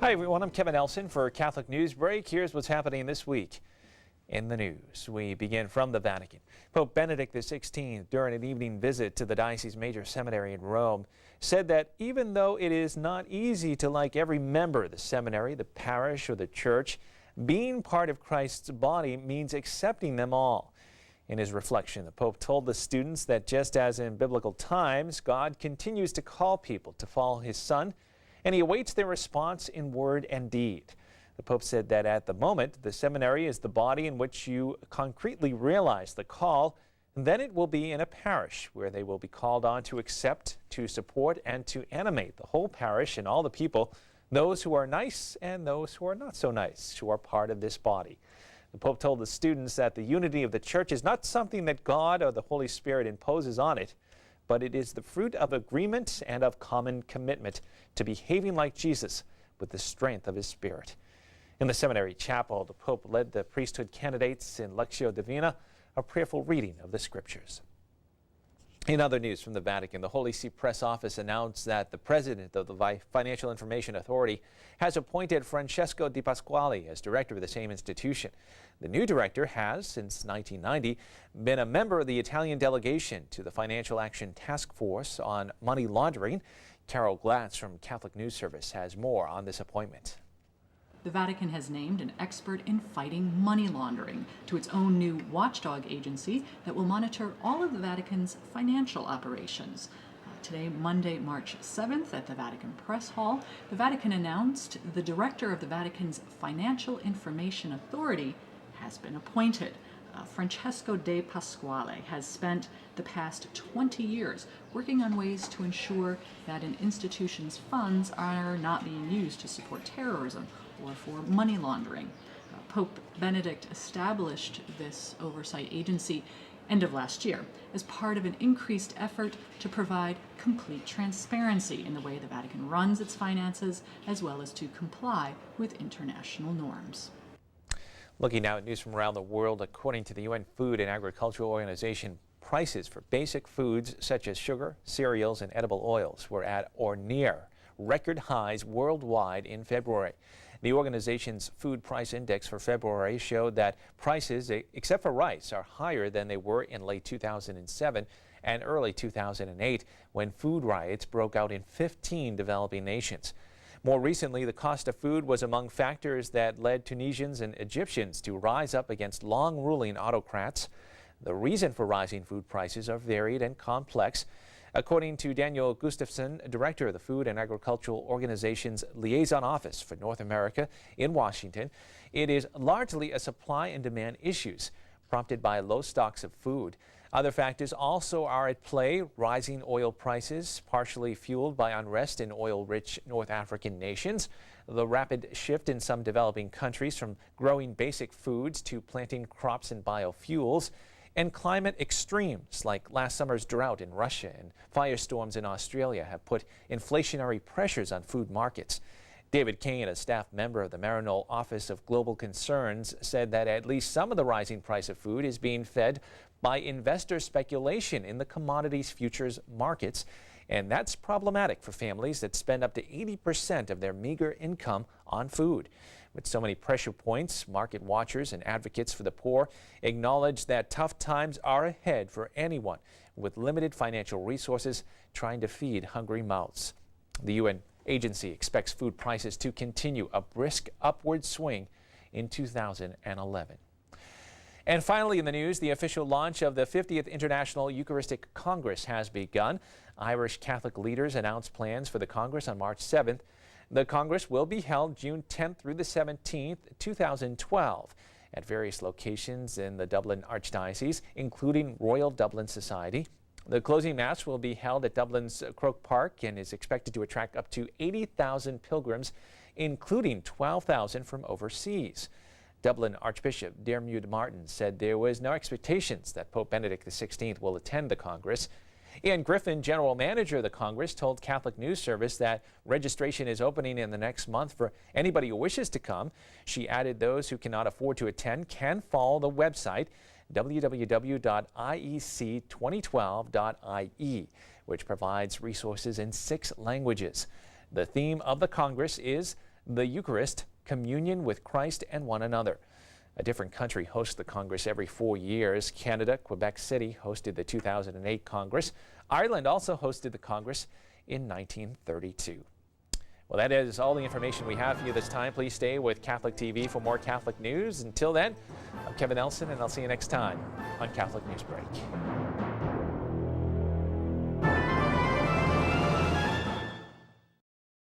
Hi everyone, I'm Kevin Nelson for Catholic Newsbreak. Here's what's happening this week in the news. We begin from the Vatican. Pope Benedict XVI, during an evening visit to the diocese's major seminary in Rome, said that even though it is not easy to like every member of the seminary, the parish, or the church, being part of Christ's body means accepting them all. In his reflection, the Pope told the students that just as in biblical times, God continues to call people to follow his Son, and he awaits their response in word and deed. The Pope said that at the moment, the seminary is the body in which you concretely realize the call, and then it will be in a parish where they will be called on to accept, to support, and to animate the whole parish and all the people, those who are nice and those who are not so nice, who are part of this body. The Pope told the students that the unity of the church is not something that God or the Holy Spirit imposes on it, but it is the fruit of agreement and of common commitment to behaving like Jesus with the strength of his Spirit. In the seminary chapel, the Pope led the priesthood candidates in Lectio Divina, a prayerful reading of the Scriptures. In other news from the Vatican, the Holy See Press Office announced that the president of the Financial Information Authority has appointed Francesco Di Pasquale as director of the same institution. The new director has, since 1990, been a member of the Italian delegation to the Financial Action Task Force on Money Laundering. Carol Glatz from Catholic News Service has more on this appointment. The Vatican has named an expert in fighting money laundering to its own new watchdog agency that will monitor all of the Vatican's financial operations. Today, Monday, March 7th, at the Vatican Press Hall, the Vatican announced the director of the Vatican's Financial Information Authority has been appointed. Francesco Di Pasquale has spent the past 20 years working on ways to ensure that an institution's funds are not being used to support terrorism or for money laundering. Pope Benedict established this oversight agency end of last year as part of an increased effort to provide complete transparency in the way the Vatican runs its finances, as well as to comply with international norms. Looking now at news from around the world, according to the UN Food and Agricultural Organization, prices for basic foods such as sugar, cereals, and edible oils were at or near record highs worldwide in February. The organization's food price index for February showed that prices, except for rice, are higher than they were in late 2007 and early 2008, when food riots broke out in 15 developing nations. More recently, the cost of food was among factors that led Tunisians and Egyptians to rise up against long-ruling autocrats. The reason for rising food prices are varied and complex. According to Daniel Gustafson, director of the Food and Agricultural Organization's Liaison Office for North America in Washington, it is largely a supply and demand issues prompted by low stocks of food. Other factors also are at play: rising oil prices, partially fueled by unrest in oil-rich North African nations, the rapid shift in some developing countries from growing basic foods to planting crops and biofuels, and climate extremes like last summer's drought in Russia and firestorms in Australia have put inflationary pressures on food markets. David Kane, a staff member of the Maryknoll Office of Global Concerns, said that at least some of the rising price of food is being fed by investor speculation in the commodities futures markets, and that's problematic for families that spend up to 80% of their meager income on food. With so many pressure points, market watchers and advocates for the poor acknowledge that tough times are ahead for anyone with limited financial resources trying to feed hungry mouths. The UN agency expects food prices to continue a brisk upward swing in 2011. And finally in the news, the official launch of the 50th International Eucharistic Congress has begun. Irish Catholic leaders announced plans for the Congress on March 7th. The Congress will be held June 10th through the 17th, 2012, at various locations in the Dublin Archdiocese, including Royal Dublin Society. The closing Mass will be held at Dublin's Croke Park and is expected to attract up to 80,000 pilgrims, including 12,000 from overseas. Dublin Archbishop Diarmuid Martin said there was no expectations that Pope Benedict XVI will attend the Congress. Ian Griffin, General Manager of the Congress, told Catholic News Service that registration is opening in the next month for anybody who wishes to come. She added those who cannot afford to attend can follow the website www.iec2012.ie, which provides resources in 6 languages. The theme of the Congress is the Eucharist, communion with Christ and one another. A different country hosts the Congress every 4 years. Canada, Quebec City hosted the 2008 Congress. Ireland also hosted the Congress in 1932. Well, that is all the information we have for you this time. Please stay with Catholic TV for more Catholic news. Until then, I'm Kevin Nelson, and I'll see you next time on Catholic Newsbreak.